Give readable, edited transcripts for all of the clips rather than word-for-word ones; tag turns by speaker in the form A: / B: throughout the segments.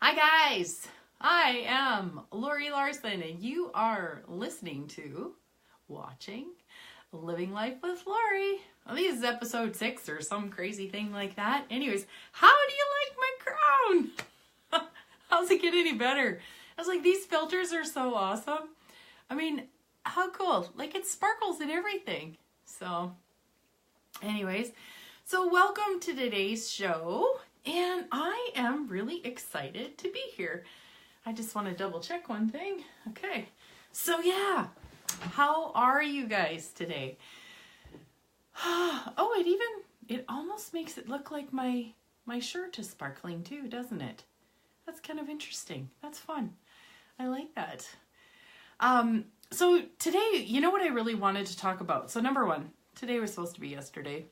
A: Hi guys, I am Laurie Larson and you are listening to, watching, Living Life with Laurie. Well, this is episode 6 or some crazy thing like that. Anyways, how do you like my crown? How's it get any better? I was like, these filters are so awesome. I mean, how cool. Like it sparkles and everything. So anyways, so welcome to today's show. And I am really excited to be here. I just want to double check one thing. Okay. So yeah, how are you guys today? Oh, it almost makes it look like my shirt is sparkling too, doesn't it? That's kind of interesting. That's fun. I like that. So today, you know what I really wanted to talk about? So number one, today was supposed to be yesterday.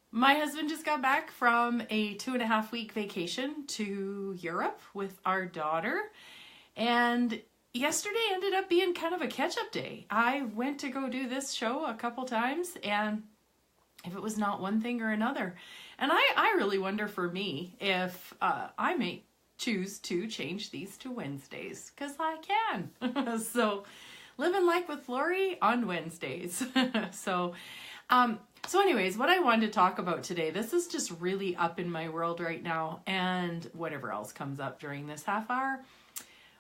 A: My husband just got back from a 2.5-week vacation to Europe with our daughter. And yesterday ended up being kind of a catch-up day. I went to go do this show a couple times, and if it was not one thing or another. And I really wonder for me if I may choose to change these to Wednesdays, because I can. So, Living Life with Laurie on Wednesdays. So anyways, what I wanted to talk about today, this is just really up in my world right now, and whatever else comes up during this half hour,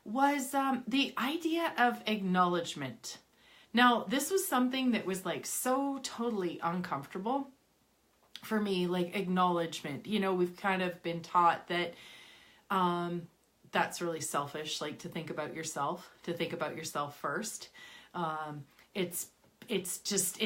A: was the idea of acknowledgement. Now, this was something that was like so totally uncomfortable for me, like acknowledgement. You know, we've kind of been taught that that's really selfish, like to think about yourself first. It's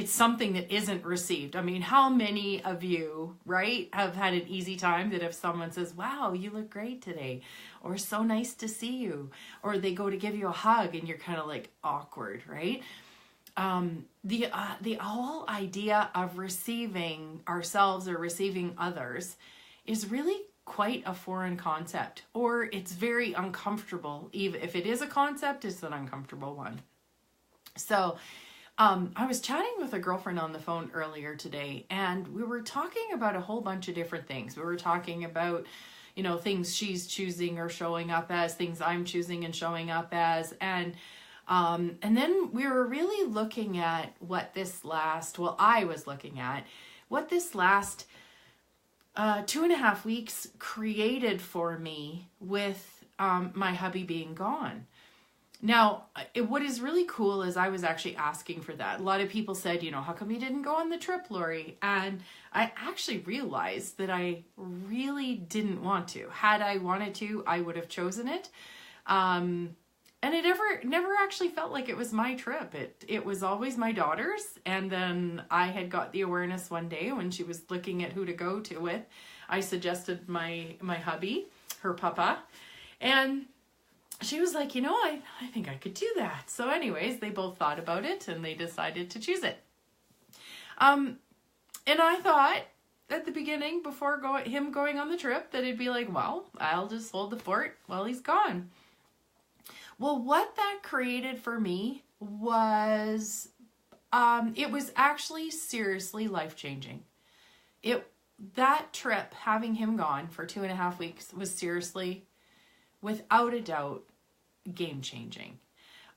A: something that isn't received. I mean, how many of you, right, have had an easy time that if someone says, wow, you look great today, or so nice to see you, or they go to give you a hug and you're kind of like awkward, right? The whole idea of receiving ourselves or receiving others is really quite a foreign concept, or it's very uncomfortable. Even if it is a concept, it's an uncomfortable one. So, I was chatting with a girlfriend on the phone earlier today, and we were talking about a whole bunch of different things. We were talking about, you know, things she's choosing or showing up as, things I'm choosing and showing up as, and then we were really looking at what this last 2.5 weeks created for me with my hubby being gone. Now, what is really cool is I was actually asking for that. A lot of people said, you know, how come you didn't go on the trip, Laurie? And I actually realized that I really didn't want to. Had I wanted to, I would have chosen it. And it never actually felt like it was my trip. It was always my daughter's. And then I had got the awareness one day when she was looking at who to go to with. I suggested my hubby, her papa, and she was like, you know, I think I could do that. So anyways, they both thought about it and they decided to choose it. And I thought at the beginning, before him going on the trip, that it'd be like, well, I'll just hold the fort while he's gone. Well, what that created for me was, it was actually seriously life-changing. That trip, having him gone for 2.5 weeks, was seriously, without a doubt, game-changing.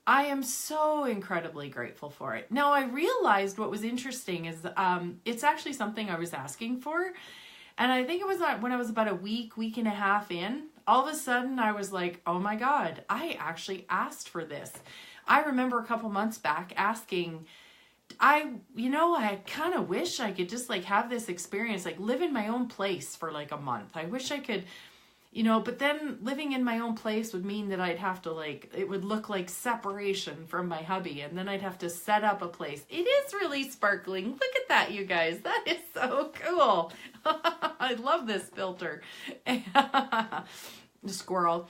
A: I am so incredibly grateful for it. Now, I realized what was interesting is it's actually something I was asking for. And I think it was when I was about a week and a half in, all of a sudden I was like, oh my God, I actually asked for this. I remember a couple months back asking, I kind of wish I could just like have this experience, like live in my own place for like a month. I wish I could, you know, but then living in my own place would mean that I'd have to it would look like separation from my hubby, and then I'd have to set up a place. It is really sparkling. Look at that, you guys. That is so cool. I love this filter. The squirrel.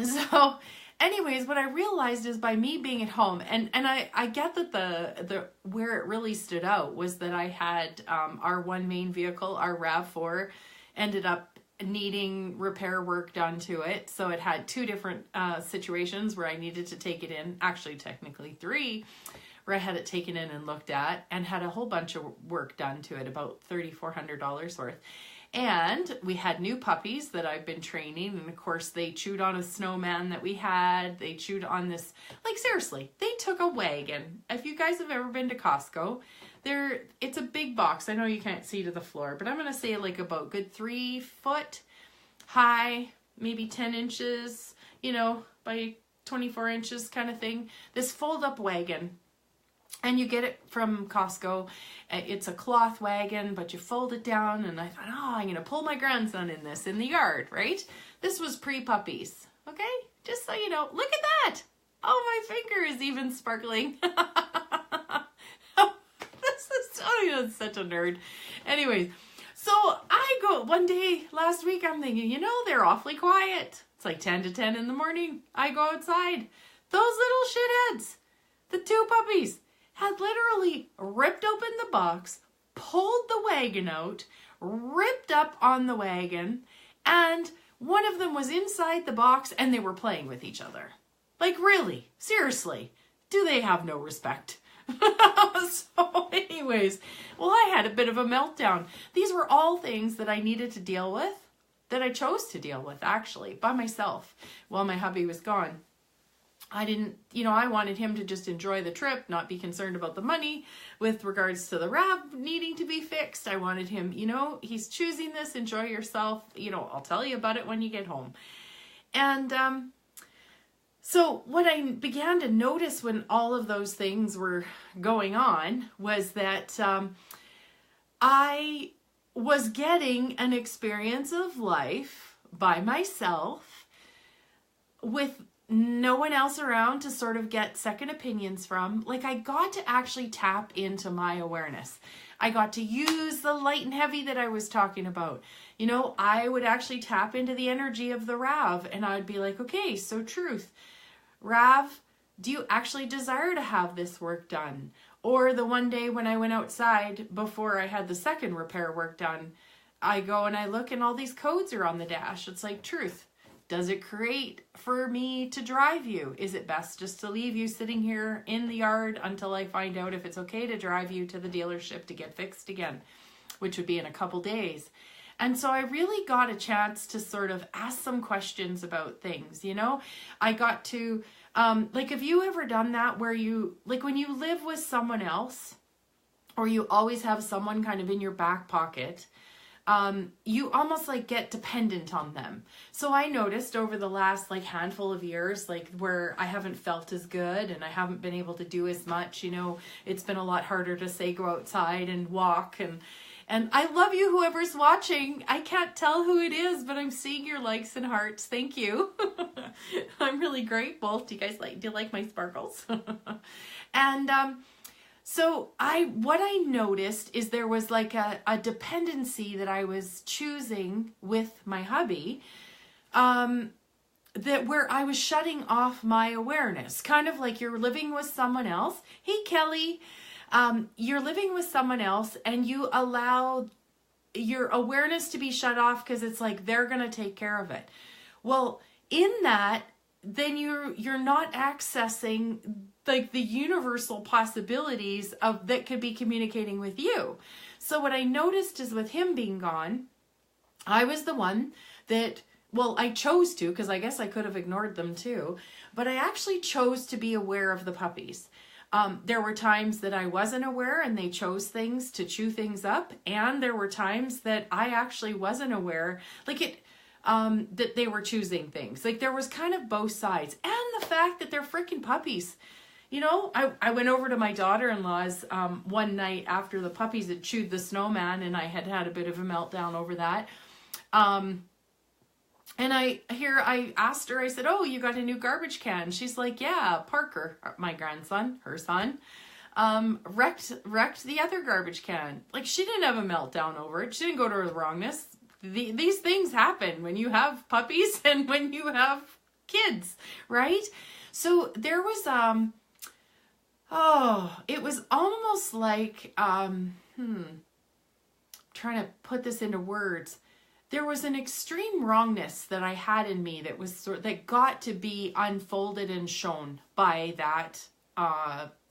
A: So anyways, what I realized is by me being at home, and I get that the where it really stood out was that I had our one main vehicle, our RAV4, ended up needing repair work done to it. So it had 2 different situations where I needed to take it in, actually technically 3, where I had it taken in and looked at, and had a whole bunch of work done to it, about $3,400 worth. And we had new puppies that I've been training. And of course, they chewed on a snowman that we had. They chewed on this, like seriously, they took a wagon. If you guys have ever been to Costco, it's a big box. I know you can't see to the floor, but I'm going to say like about good 3 foot high, maybe 10 inches, by 24 inches kind of thing. This fold up wagon. And you get it from Costco. It's a cloth wagon, but you fold it down. And I thought, I'm going to pull my grandson in this in the yard, right? This was pre-puppies, okay? Just so you know. Look at that. Oh, my finger is even sparkling. That's such a nerd. Anyways, so I go one day last week, I'm thinking, they're awfully quiet. It's like 10 to 10 in the morning. I go outside. Those little shitheads, the 2 puppies, had literally ripped open the box, pulled the wagon out, ripped up on the wagon, and one of them was inside the box and they were playing with each other. Like, really? Seriously? Do they have no respect? So anyways, well, I had a bit of a meltdown. These were all things that I needed to deal with, that I chose to deal with, actually, by myself while my hubby was gone. I didn't, I wanted him to just enjoy the trip, not be concerned about the money with regards to the RAV needing to be fixed. I wanted him, he's choosing this, enjoy yourself. I'll tell you about it when you get home. And so what I began to notice when all of those things were going on was that I was getting an experience of life by myself with no one else around to sort of get second opinions from. Like, I got to actually tap into my awareness. I got to use the light and heavy that I was talking about. I would actually tap into the energy of the RAV and I would be like, okay, so truth. RAV, do you actually desire to have this work done? Or the one day when I went outside before I had the second repair work done, I go and I look and all these codes are on the dash. It's like, truth. Does it create for me to drive you? Is it best just to leave you sitting here in the yard until I find out if it's okay to drive you to the dealership to get fixed again, which would be in a couple days? And so I really got a chance to sort of ask some questions about things, I got to, have you ever done that where you, like when you live with someone else, or you always have someone kind of in your back pocket, you almost like get dependent on them. So I noticed over the last handful of years, where I haven't felt as good and I haven't been able to do as much, it's been a lot harder to say go outside and walk. And I love you, whoever's watching. I can't tell who it is, but I'm seeing your likes and hearts. Thank you. I'm really grateful. Do you like my sparkles? And, so what I noticed is there was a dependency that I was choosing with my hubby, that where I was shutting off my awareness, kind of like you're living with someone else. Hey, Kelly, you're living with someone else and you allow your awareness to be shut off because it's like they're going to take care of it. Well, in that, then you're not accessing the universal possibilities of that could be communicating with you. So what I noticed is with him being gone, I was the one that, I chose to, because I guess I could have ignored them too, but I actually chose to be aware of the puppies. There were times that I wasn't aware and they chose things to chew things up, and there were times that I actually wasn't aware, that they were choosing things. There was kind of both sides, and the fact that they're freaking puppies. I went over to my daughter-in-law's one night after the puppies had chewed the snowman, and I had a bit of a meltdown over that. And I asked her, I said, oh, you got a new garbage can? She's like, yeah, Parker, my grandson, her son, wrecked the other garbage can. She didn't have a meltdown over it. She didn't go to her wrongness. These things happen when you have puppies and when you have kids, right? So there was, it was almost like, trying to put this into words. There was an extreme wrongness that I had in me that got to be unfolded and shown by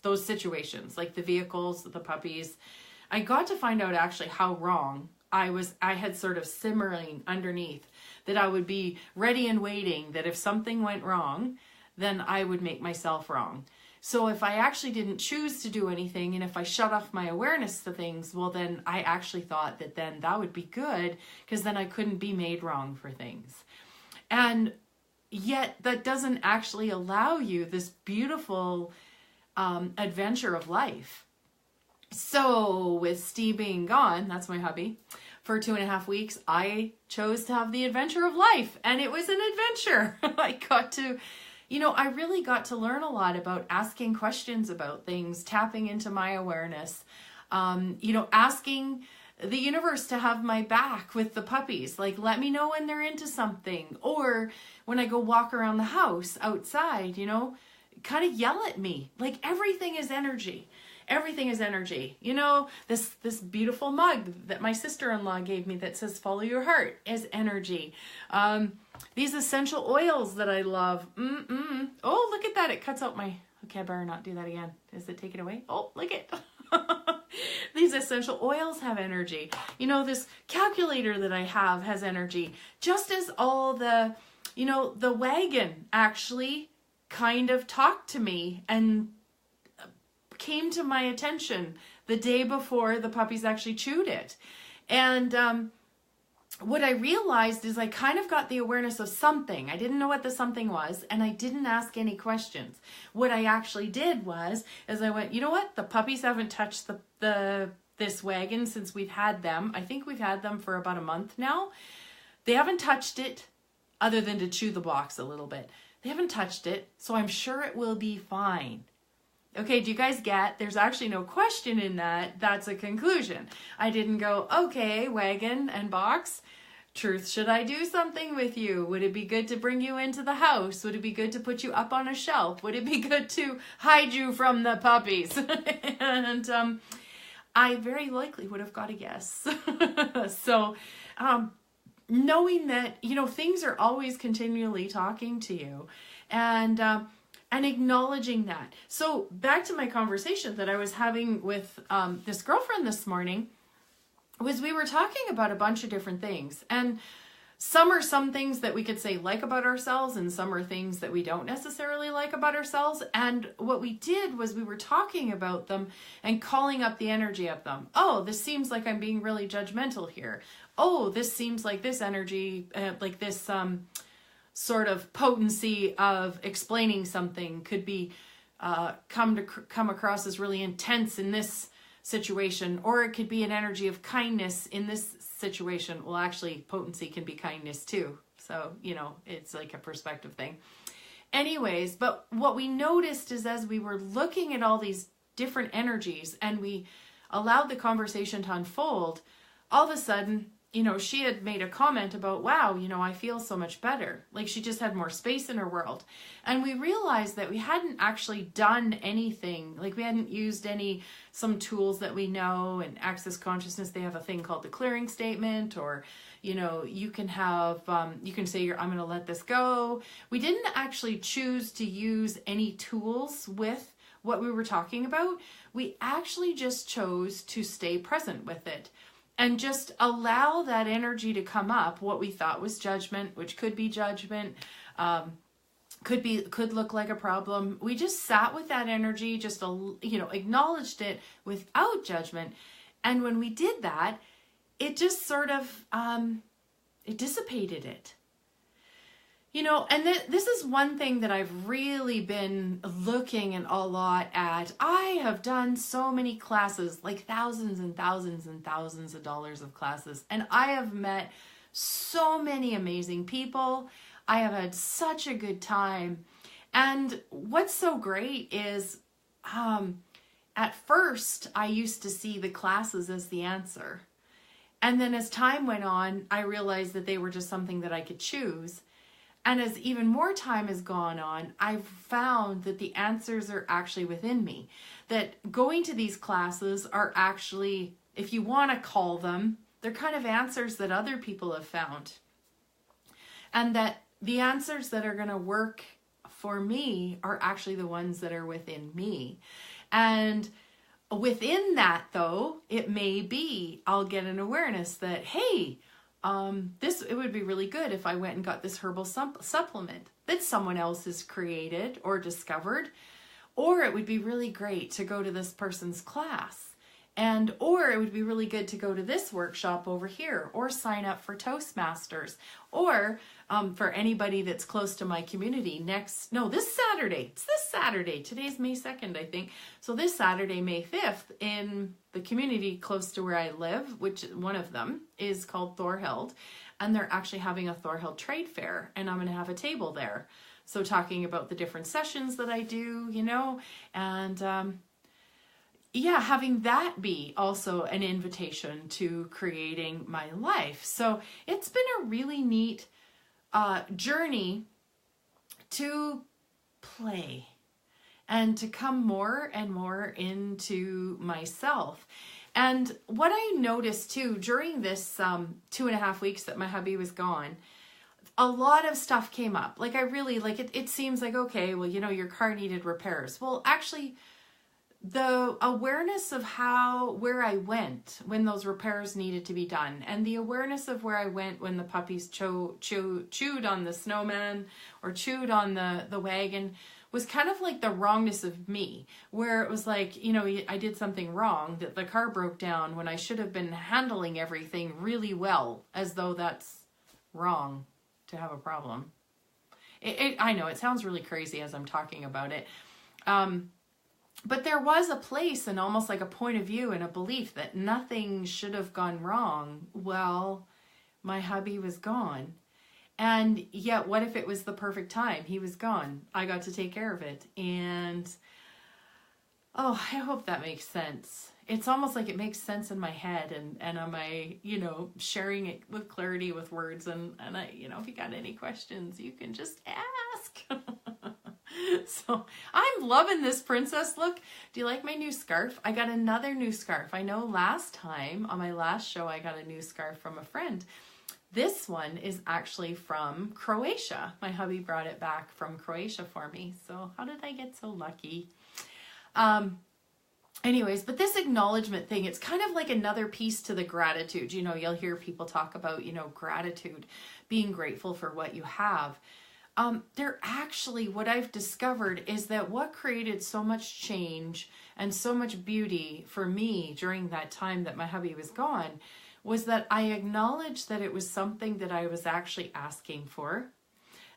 A: those situations, like the vehicles, the puppies. I got to find out actually how wrong I had sort of simmering underneath, that I would be ready and waiting, that if something went wrong, then I would make myself wrong. So if I actually didn't choose to do anything, and if I shut off my awareness to things, well, then I actually thought that then that would be good, because then I couldn't be made wrong for things. And yet that doesn't actually allow you this beautiful adventure of life. So with Steve being gone, that's my hubby, for 2.5 weeks, I chose to have the adventure of life. And it was an adventure. I got to, I really got to learn a lot about asking questions about things, tapping into my awareness, asking the universe to have my back with the puppies. Like, let me know when they're into something. Or when I go walk around the house outside, kind of yell at me. Like, everything is energy. Everything is energy. This beautiful mug that my sister-in-law gave me that says, follow your heart, is energy. These essential oils that I love. Oh, look at that. It cuts out my, okay, I better not do that again. Does it take it away? Oh, look at these essential oils have energy. This calculator that I have has energy. Just as all the wagon actually kind of talked to me and came to my attention the day before the puppies actually chewed it. And what I realized is I kind of got the awareness of something. I didn't know what the something was, and I didn't ask any questions. What I actually did was, as I went, you know what? The puppies haven't touched this wagon since we've had them. I think we've had them for about a month now. They haven't touched it other than to chew the box a little bit. They haven't touched it, so I'm sure it will be fine. Okay, do you guys get? There's actually no question in that. That's a conclusion. I didn't go, okay, wagon and box, truth, should I do something with you? Would it be good to bring you into the house? Would it be good to put you up on a shelf? Would it be good to hide you from the puppies? And I very likely would have got a yes. So knowing that, things are always continually talking to you, and acknowledging that. So back to my conversation that I was having with this girlfriend this morning, was we were talking about a bunch of different things. And some are some things that we could say like about ourselves, and some are things that we don't necessarily like about ourselves. And what we did was we were talking about them and calling up the energy of them. Oh, this seems like I'm being really judgmental here. Oh, this seems like this energy, like this sort of potency of explaining something could be come across as really intense in this situation, or it could be an energy of kindness in this situation. Well, actually, potency can be kindness too. So, it's like a perspective thing. Anyways, but what we noticed is as we were looking at all these different energies and we allowed the conversation to unfold, all of a sudden, she had made a comment about, wow, I feel so much better. Like she just had more space in her world. And we realized that we hadn't actually done anything. Like we hadn't used some tools that we know. In Access Consciousness, they have a thing called the clearing statement, or, you can have, you can say, I'm going to let this go. We didn't actually choose to use any tools with what we were talking about. We actually just chose to stay present with it. And just allow that energy to come up, what we thought was judgment, which could be judgment, could look like a problem. We just sat with that energy, just acknowledged it without judgment. And when we did that, it just sort of it dissipated it. And this is one thing that I've really been looking a lot at. I have done so many classes, like thousands and thousands and thousands of dollars of classes. And I have met so many amazing people. I have had such a good time. And what's so great is, at first, I used to see the classes as the answer. And then as time went on, I realized that they were just something that I could choose. And as even more time has gone on, I've found that the answers are actually within me. That going to these classes are actually, if you want to call them, they're kind of answers that other people have found. And that the answers that are going to work for me are actually the ones that are within me. And within that though, it may be I'll get an awareness that, hey, it would be really good if I went and got this herbal supplement that someone else has created or discovered, or it would be really great to go to this person's class. Or it would be really good to go to this workshop over here, or sign up for Toastmasters, or for anybody that's close to my community this Saturday. It's this Saturday. Today's May 2nd, I think. So this Saturday, May 5th, in the community close to where I live, which one of them is called Thorhild, and they're actually having a Thorhild trade fair, and I'm going to have a table there. So talking about the different sessions that I do, and having that be also an invitation to creating my life. So it's been a really neat journey to play and to come more and more into myself. And what I noticed too during this 2.5 weeks that my hubby was gone, a lot of stuff came up. Like I really, it seems like, okay, well, your car needed repairs. Well, actually, the awareness of where I went when those repairs needed to be done, and the awareness of where I went when the puppies chewed on the snowman or chewed on the wagon, was kind of like the wrongness of me, where it was like, I did something wrong, that the car broke down when I should have been handling everything really well, as though that's wrong to have a problem. I know it sounds really crazy as I'm talking about it. But there was a place and almost like a point of view and a belief that nothing should have gone wrong. Well, my hubby was gone. And yet, what if it was the perfect time? He was gone. I got to take care of it. And, I hope that makes sense. It's almost like it makes sense in my head. And am I, sharing it with clarity with words. And I, if you got any questions, you can just ask. So I'm loving this princess look. Do you like my new scarf? I got another new scarf. I know last time on my last show, I got a new scarf from a friend. This one is actually from Croatia. My hubby brought it back from Croatia for me. So how did I get so lucky? Anyways, but this acknowledgement thing, it's kind of like another piece to the gratitude. You'll hear people talk about, gratitude, being grateful for what you have. What I've discovered is that what created so much change and so much beauty for me during that time that my hubby was gone was that I acknowledged that it was something that I was actually asking for,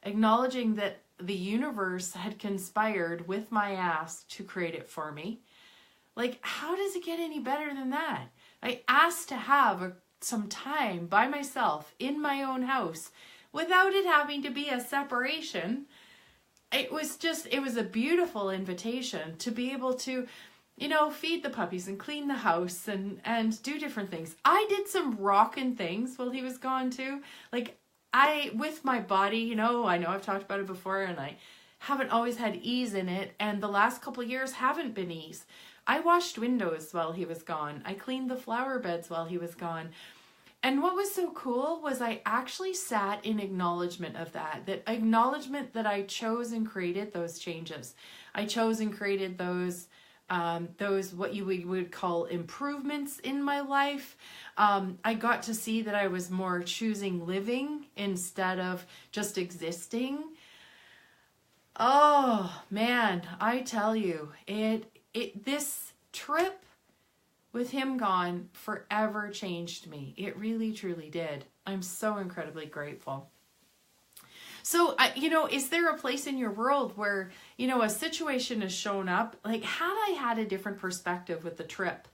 A: acknowledging that the universe had conspired with my ask to create it for me. Like, how does it get any better than that? I asked to have some time by myself in my own house without it having to be a separation. It was a beautiful invitation to be able to, feed the puppies and clean the house and do different things. I did some rockin' things while he was gone too. Like with my body, I know I've talked about it before, and I haven't always had ease in it. And the last couple years haven't been ease. I washed windows while he was gone. I cleaned the flower beds while he was gone. And what was so cool was I actually sat in acknowledgement of that acknowledgement that I chose and created those changes. I chose and created those what you would call improvements in my life. I got to see that I was more choosing living instead of just existing. Oh man, I tell you, this trip with him gone forever changed me. It really, truly did. I'm so incredibly grateful. So, is there a place in your world where, a situation has shown up? Like, had I had a different perspective with the trip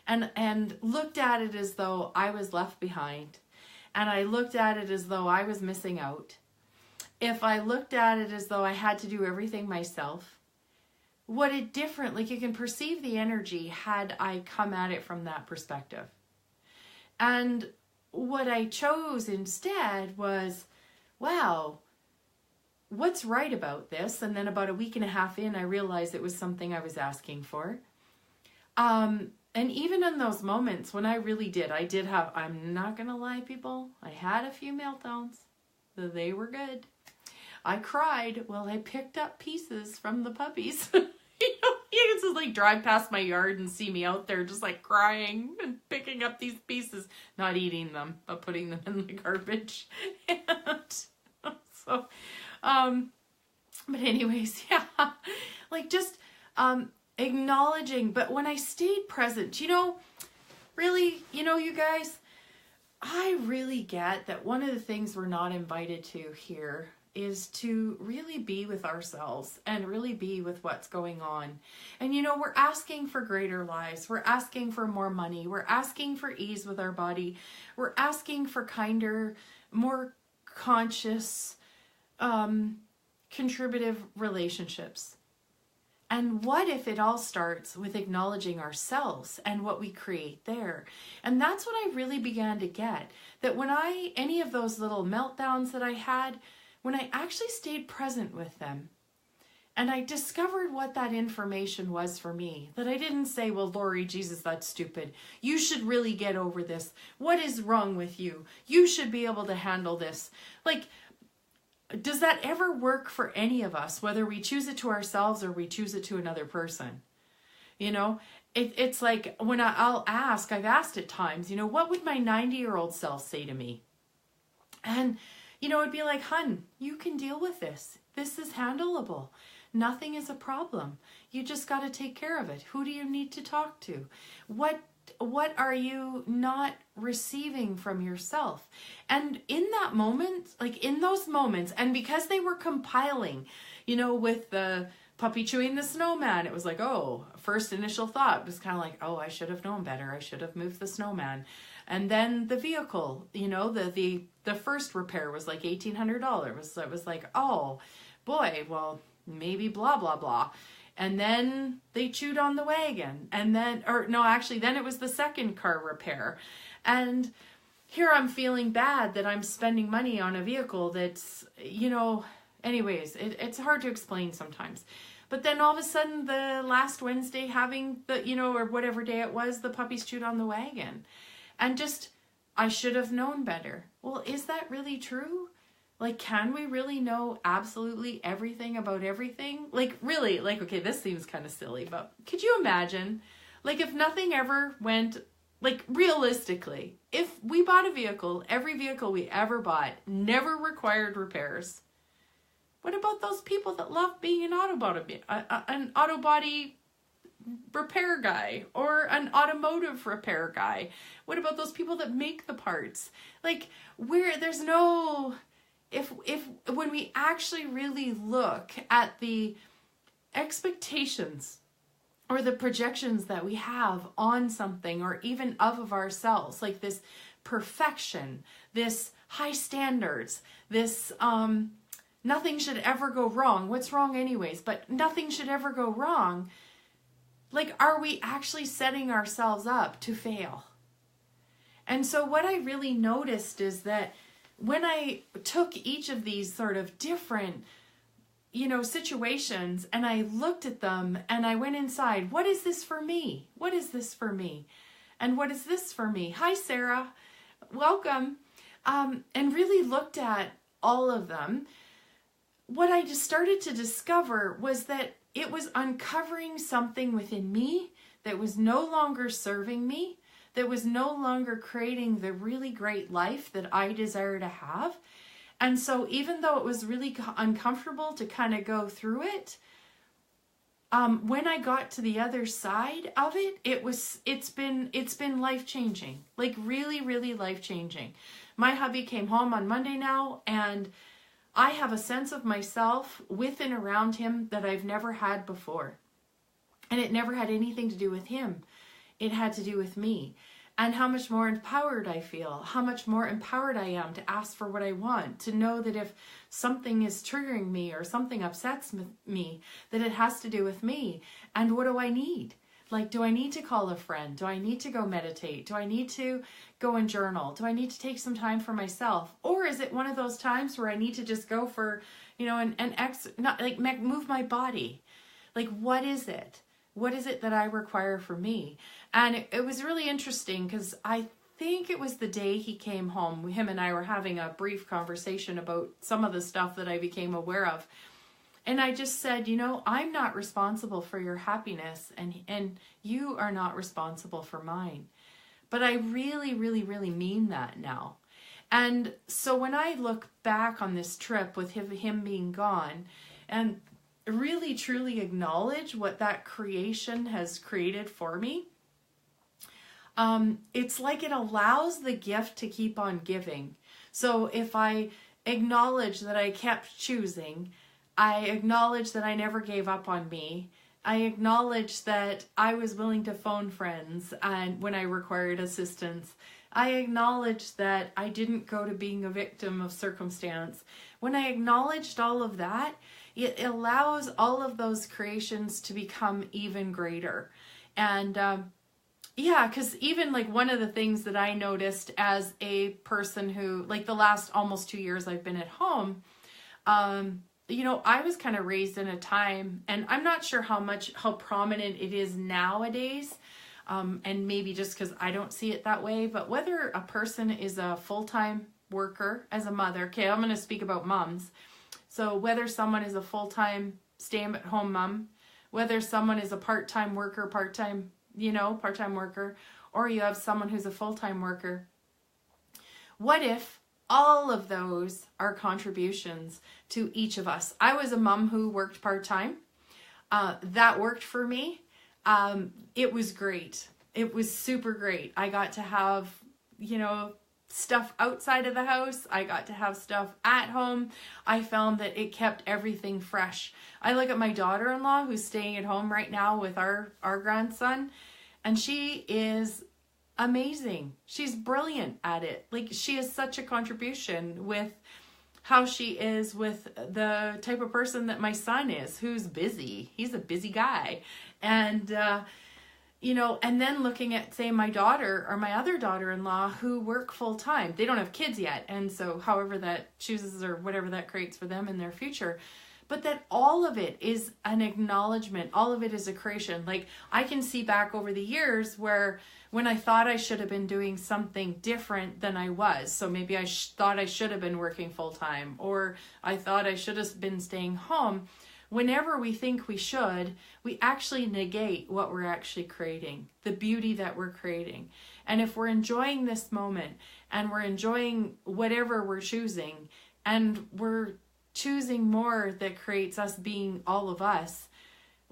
A: and looked at it as though I was left behind, and I looked at it as though I was missing out, if I looked at it as though I had to do everything myself, what it different, like you can perceive the energy had I come at it from that perspective. And what I chose instead was, wow, what's right about this? And then about a week and a half in, I realized it was something I was asking for. And even in those moments when I did have, I'm not going to lie, people, I had a few meltdowns. They were good. I cried while I picked up pieces from the puppies. You can to like drive past my yard and see me out there just like crying and picking up these pieces, not eating them, but putting them in the garbage. And so, but anyways, yeah, like just acknowledging. But when I stayed present, really, you guys, I really get that one of the things we're not invited to here is to really be with ourselves and really be with what's going on. And we're asking for greater lives. We're asking for more money. We're asking for ease with our body. We're asking for kinder, more conscious, contributive relationships. And what if it all starts with acknowledging ourselves and what we create there? And that's what I really began to get. That when any of those little meltdowns that I had, when I actually stayed present with them, and I discovered what that information was for me, that I didn't say, well, Laurie, Jesus, that's stupid. You should really get over this. What is wrong with you? You should be able to handle this. Like, does that ever work for any of us, whether we choose it to ourselves or we choose it to another person? It's like when I've asked at times, what would my 90-year-old self say to me? And, it'd be like, hun, you can deal with this. This is handleable. Nothing is a problem. You just got to take care of it. Who do you need to talk to? What are you not receiving from yourself? And in that moment, like in those moments, and because they were compiling, with the puppy chewing the snowman, it was like, first initial thought was kind of like, I should have known better. I should have moved the snowman. And then the vehicle, the first repair was like $1,800. So it was like, oh boy, well, maybe blah, blah, blah. And then they chewed on the wagon. And then, then it was the second car repair. And here I'm feeling bad that I'm spending money on a vehicle that's, anyways, it's hard to explain sometimes. But then all of a sudden, the last Wednesday having or whatever day it was, the puppies chewed on the wagon. And just, I should have known better. Well, is that really true? Like, can we really know absolutely everything about everything? Like, really, okay, this seems kind of silly, but could you imagine, like, if nothing ever went, like, realistically, if we bought a vehicle, every vehicle we ever bought never required repairs, what about those people that love being an auto body repair guy or an automotive repair guy? What about those people that make the parts? Like, there's no... If when we actually really look at the expectations or the projections that we have on something or even of ourselves, like this perfection, this high standards, this nothing should ever go wrong. What's wrong anyways? But nothing should ever go wrong. Like, are we actually setting ourselves up to fail? And so what I really noticed is that when I took each of these sort of different, situations and I looked at them and I went inside, what is this for me? What is this for me? And what is this for me? Hi, Sarah. Welcome. And really looked at all of them. What I just started to discover was that it was uncovering something within me that was no longer serving me, that was no longer creating the really great life that I desire to have. And so even though it was really uncomfortable to kind of go through it, when I got to the other side of it, it's been life-changing, like really, really life-changing. My hubby came home on Monday now, and I have a sense of myself with and around him that I've never had before. And it never had anything to do with him. It had to do with me and how much more empowered I feel, how much more empowered I am to ask for what I want, to know that if something is triggering me or something upsets me, that it has to do with me. And what do I need? Like, do I need to call a friend? Do I need to go meditate? Do I need to go and journal? Do I need to take some time for myself? Or is it one of those times where I need to just go for, move my body? Like, what is it? What is it that I require for me? And it was really interesting because I think it was the day he came home. Him and I were having a brief conversation about some of the stuff that I became aware of. And I just said, I'm not responsible for your happiness, and you are not responsible for mine. But I really, really, really mean that now. And so when I look back on this trip with him being gone, and really truly acknowledge what that creation has created for me, it's like it allows the gift to keep on giving. So if I acknowledge that I kept choosing, I acknowledge that I never gave up on me, I acknowledge that I was willing to phone friends and when I required assistance, I acknowledge that I didn't go to being a victim of circumstance. When I acknowledged all of that, it allows all of those creations to become even greater. And yeah, because even like one of the things that I noticed as a person who, like the last almost 2 years I've been at home, I was kind of raised in a time, and I'm not sure how prominent it is nowadays, and maybe just because I don't see it that way, but whether a person is a full-time worker as a mother, okay, I'm going to speak about moms. So whether someone is a full-time stay-at-home mom, whether someone is a part-time worker, part-time worker, or you have someone who's a full-time worker, what if all of those are contributions to each of us? I was a mom who worked part-time. That worked for me. It was great. It was super great. I got to have, stuff outside of the house. I got to have stuff at home. I found that it kept everything fresh. I look at my daughter-in-law who's staying at home right now with our grandson, and she is amazing. She's brilliant at it. Like, she is such a contribution with how she is with the type of person that my son is, who's busy. He's a busy guy. And, and then looking at, say, my daughter or my other daughter-in-law who work full time. They don't have kids yet. And so however that chooses or whatever that creates for them in their future. But that all of it is an acknowledgement. All of it is a creation. Like, I can see back over the years where when I thought I should have been doing something different than I was. So maybe I thought I should have been working full time, or I thought I should have been staying home. Whenever we think we should, we actually negate what we're actually creating, the beauty that we're creating. And if we're enjoying this moment and we're enjoying whatever we're choosing, and we're choosing more that creates us being all of us,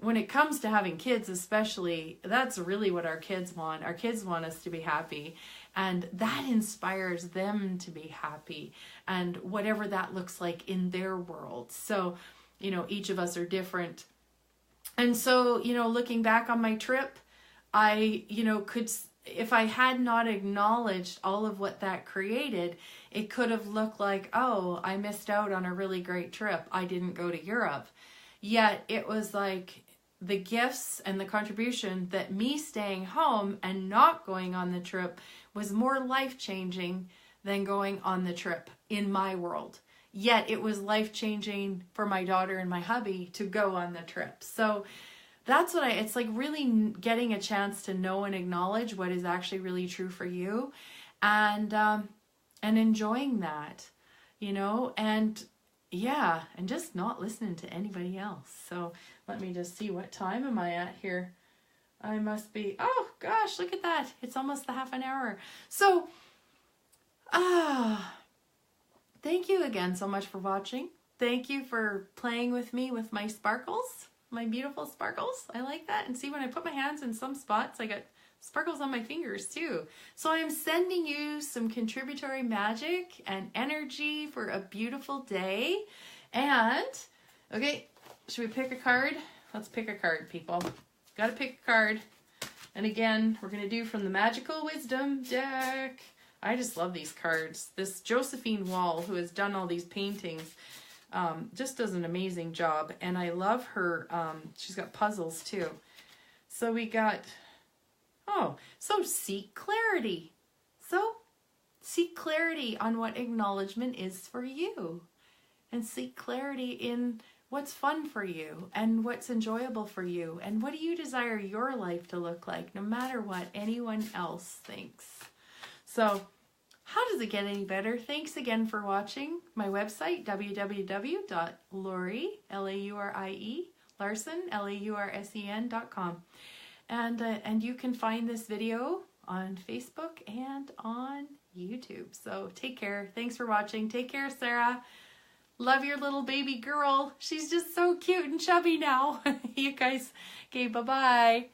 A: when it comes to having kids especially, that's really what our kids want. Our kids want us to be happy, and that inspires them to be happy, and whatever that looks like in their world. So, each of us are different. And so, looking back on my trip, I, if I had not acknowledged all of what that created, it could have looked like, oh, I missed out on a really great trip. I didn't go to Europe. Yet it was like the gifts and the contribution that me staying home and not going on the trip was more life-changing than going on the trip in my world. Yet it was life-changing for my daughter and my hubby to go on the trip. So that's what it's like, really getting a chance to know and acknowledge what is actually really true for you, and enjoying that, and yeah, and just not listening to anybody else. So let me just see, what time am I at here? I must be, oh gosh, look at that. It's almost the half an hour. So, thank you again so much for watching. Thank you for playing with me with my sparkles, my beautiful sparkles. I like that. And see, when I put my hands in some spots, I got sparkles on my fingers too. So I'm sending you some contributory magic and energy for a beautiful day. And, okay, should we pick a card? Let's pick a card, people. Gotta pick a card. And again, we're gonna do from the Magical Wisdom deck. I just love these cards. This Josephine Wall, who has done all these paintings, just does an amazing job. And I love her, she's got puzzles too. So we got, so seek clarity. So seek clarity on what acknowledgement is for you. And seek clarity in what's fun for you and what's enjoyable for you. And what do you desire your life to look like, no matter what anyone else thinks. So How does it get any better? Thanks again for watching. My website, www.laurie, L-A-U-R-I-E, Larson, L-A-U-R-S-E-N.com. And you can find this video on Facebook and on YouTube. So take care. Thanks for watching. Take care, Sarah. Love your little baby girl. She's just so cute and chubby now. You guys, okay, bye-bye.